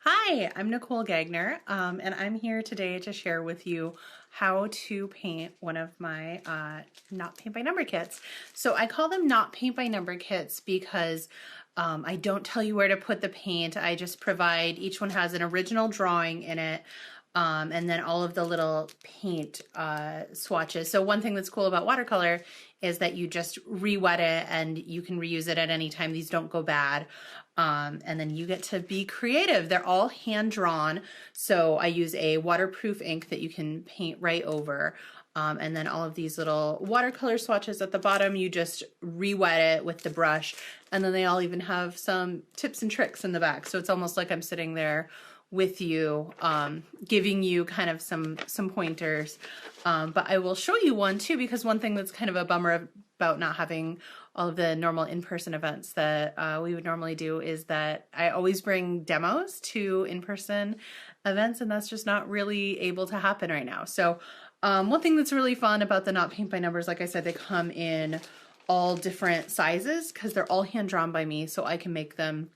Hi, I'm Nicole Gagner, and I'm here today to share with you how to paint one of my not paint by number kits. So I call them not paint by number kits because I don't tell you where to put the paint. I just provide, each one has an original drawing in it. And then all of the little paint swatches. So one thing that's cool about watercolor is that you just re-wet it and you can reuse it at any time. These don't go bad. And then you get to be creative. They're all hand drawn. So I use a waterproof ink that you can paint right over. And then all of these little watercolor swatches at the bottom, you just re-wet it with the brush. And then they all even have some tips and tricks in the back. So it's almost like I'm sitting there with you, giving you kind of some pointers. But I will show you one too, because one thing that's kind of a bummer about not having all of the normal in-person events that we would normally do is that I always bring demos to in-person events, and that's just not really able to happen right now. So one thing that's really fun about the Not Paint by Numbers, like I said, they come in all different sizes because they're all hand drawn by me, so I can make them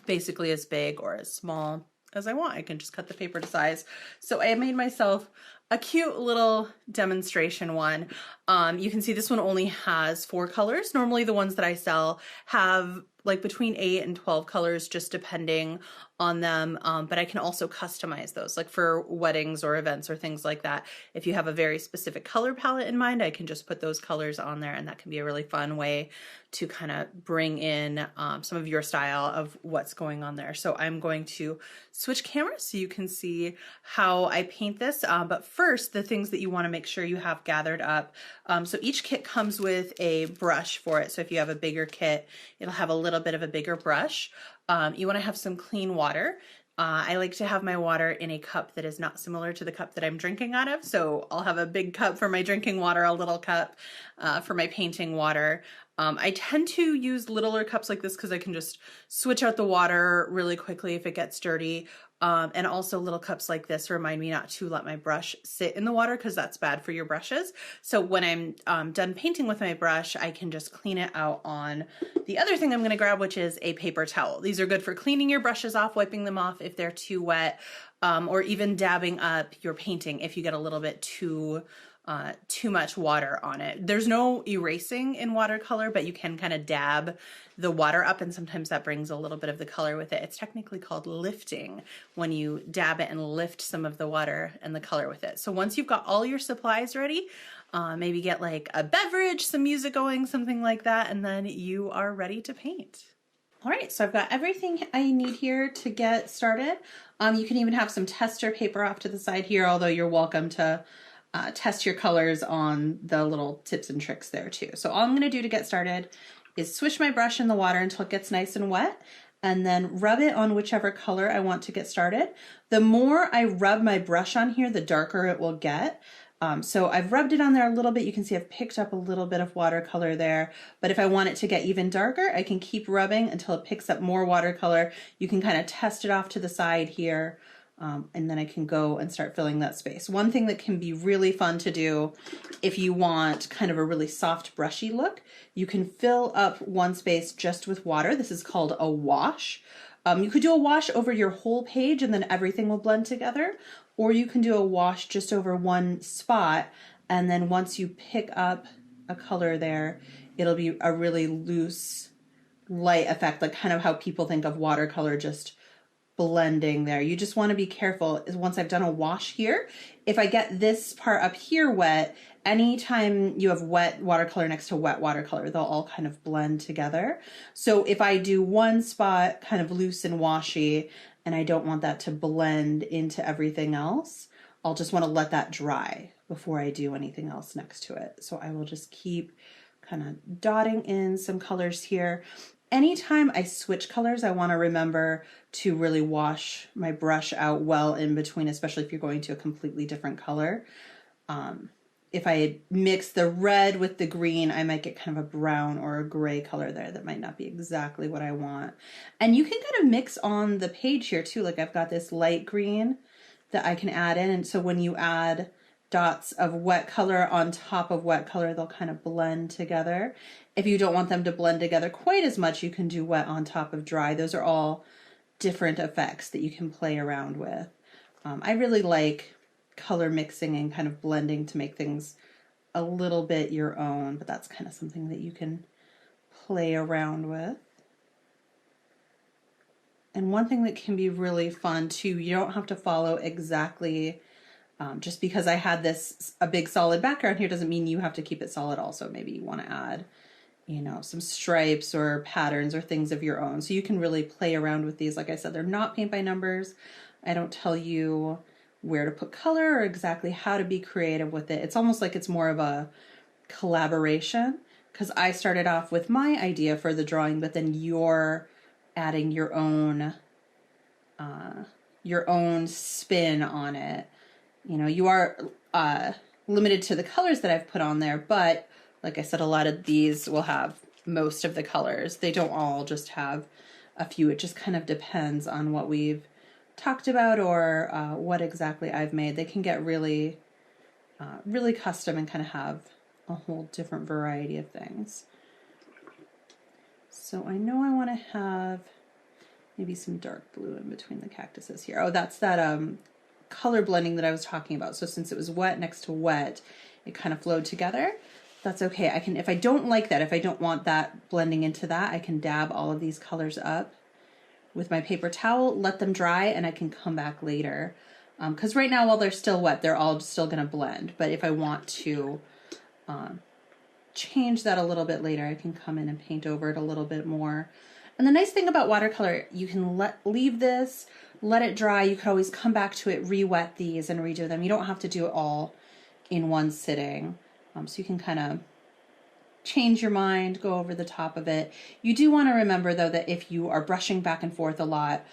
basically as big or as small as I want. I can just cut the paper to size. So I made myself a cute little demonstration one. You can see this one only has 4 colors. Normally the ones that I sell have like between 8 and 12 colors, just depending on them. But I can also customize those, like for weddings or events or things like that. If you have a very specific color palette in mind, I can just put those colors on there, and that can be a really fun way to kind of bring in some of your style of what's going on there. So I'm going to switch cameras so you can see how I paint this. But first, the things that you want to make sure you have gathered up. So each kit comes with a brush for it. So if you have a bigger kit, it'll have a little bit of a bigger brush. You want to have some clean water. I like to have my water in a cup that is not similar to the cup that I'm drinking out of. So I'll have a big cup for my drinking water, a little cup for my painting water. I tend to use littler cups like this because I can just switch out the water really quickly if it gets dirty. And also little cups like this remind me not to let my brush sit in the water because that's bad for your brushes. So when I'm done painting with my brush, I can just clean it out on the other thing I'm going to grab, which is a paper towel. These are good for cleaning your brushes off, wiping them off if they're too wet, or even dabbing up your painting if you get a little bit too much water on it. There's no erasing in watercolor, but you can kind of dab the water up, and sometimes that brings a little bit of the color with it. It's technically called lifting when you dab it and lift some of the water and the color with it. So once you've got all your supplies ready, maybe get like a beverage, some music going, something like that, and then you are ready to paint. All right, so I've got everything I need here to get started. You can even have some tester paper off to the side here, although you're welcome to test your colors on the little tips and tricks there too. So all I'm going to do to get started is swish my brush in the water until it gets nice and wet, and then rub it on whichever color I want to get started. The more I rub my brush on here, the darker it will get. So I've rubbed it on there a little bit. You can see I've picked up a little bit of watercolor there, but if I want it to get even darker, I can keep rubbing until it picks up more watercolor. You can kind of test it off to the side here. And then I can go and start filling that space. One thing that can be really fun to do if you want kind of a really soft brushy look, you can fill up one space just with water. This is called a wash. You could do a wash over your whole page and then everything will blend together, or you can do a wash just over one spot, and then once you pick up a color there, it'll be a really loose, light effect, like kind of how people think of watercolor, just blending there. You just want to be careful is once I've done a wash here, if I get this part up here wet, anytime you have wet watercolor next to wet watercolor, they'll all kind of blend together. So if I do one spot kind of loose and washy, and I don't want that to blend into everything else, I'll just want to let that dry before I do anything else next to it. So I will just keep kind of dotting in some colors here. Anytime I switch colors, I want to remember to really wash my brush out well in between, especially if you're going to a completely different color. If I mix the red with the green, I might get kind of a brown or a gray color there that might not be exactly what I want. And you can kind of mix on the page here too. Like I've got this light green that I can add in. And so when you add dots of wet color on top of wet color, they'll kind of blend together. If you don't want them to blend together quite as much, you can do wet on top of dry. Those are all different effects that you can play around with. I really like color mixing and kind of blending to make things a little bit your own, but that's kind of something that you can play around with. And one thing that can be really fun too, you don't have to follow exactly, just because I had a big solid background here doesn't mean you have to keep it solid also. Maybe you want to add, you know, some stripes or patterns or things of your own. So you can really play around with these. Like I said, they're not paint by numbers. I don't tell you where to put color or exactly how to be creative with it. It's almost like it's more of a collaboration, because I started off with my idea for the drawing, but then you're adding your own spin on it. You know, you are limited to the colors that I've put on there, but like I said, a lot of these will have most of the colors. They don't all just have a few. It just kind of depends on what we've talked about or what exactly I've made. They can get really, really custom and kind of have a whole different variety of things. So I know I want to have maybe some dark blue in between the cactuses here. Oh, that's that color blending that I was talking about. So since it was wet next to wet, it kind of flowed together. That's okay. I can, if I don't like that, if I don't want that blending into that, I can dab all of these colors up with my paper towel, let them dry, and I can come back later. Because right now, while they're still wet, they're all still going to blend. But if I want to change that a little bit later, I can come in and paint over it a little bit more. And the nice thing about watercolor, you can leave this, let it dry. You could always come back to it, re-wet these and redo them. You don't have to do it all in one sitting. So you can kind of change your mind, go over the top of it. You do want to remember, though, that if you are brushing back and forth a lot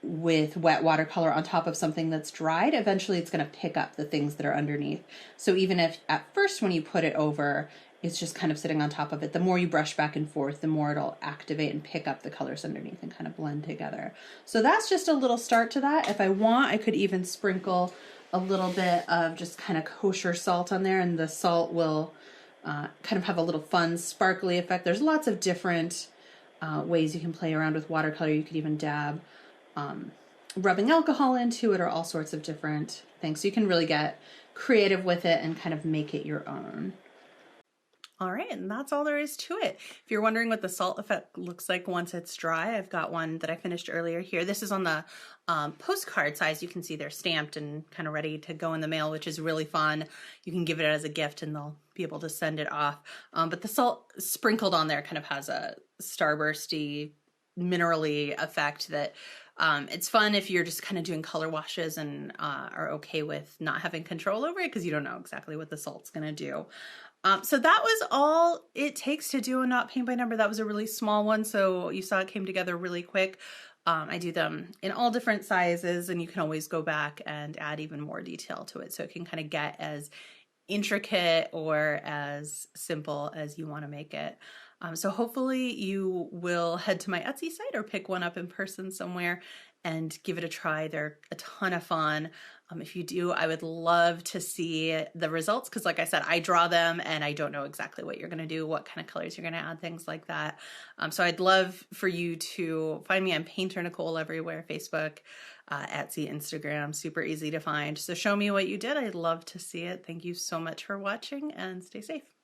with wet watercolor on top of something that's dried, eventually it's going to pick up the things that are underneath. So even if at first when you put it over, it's just kind of sitting on top of it, the more you brush back and forth, the more it'll activate and pick up the colors underneath and kind of blend together. So that's just a little start to that. If I want, I could even sprinkle a little bit of just kind of kosher salt on there, and the salt will kind of have a little fun sparkly effect. There's lots of different ways you can play around with watercolor. You could even dab rubbing alcohol into it, or all sorts of different things. So you can really get creative with it and kind of make it your own. All right, and that's all there is to it. If you're wondering what the salt effect looks like once it's dry, I've got one that I finished earlier here. This is on the postcard size. You can see they're stamped and kind of ready to go in the mail, which is really fun. You can give it as a gift and they'll be able to send it off. But the salt sprinkled on there kind of has a starbursty, minerally effect that it's fun if you're just kind of doing color washes and are okay with not having control over it, because you don't know exactly what the salt's going to do. So that was all it takes to do a not paint by number. That was a really small one, so you saw it came together really quick. I do them in all different sizes, and you can always go back and add even more detail to it, so it can kind of get as intricate or as simple as you want to make it. So hopefully you will head to my Etsy site or pick one up in person somewhere and give it a try. They're a ton of fun. If you do, I would love to see the results, because like I said, I draw them and I don't know exactly what you're going to do, what kind of colors you're going to add, things like that. So I'd love for you to find me on Painter Nicole everywhere, Facebook, Etsy, Instagram, super easy to find. So show me what you did. I'd love to see it. Thank you so much for watching, and stay safe.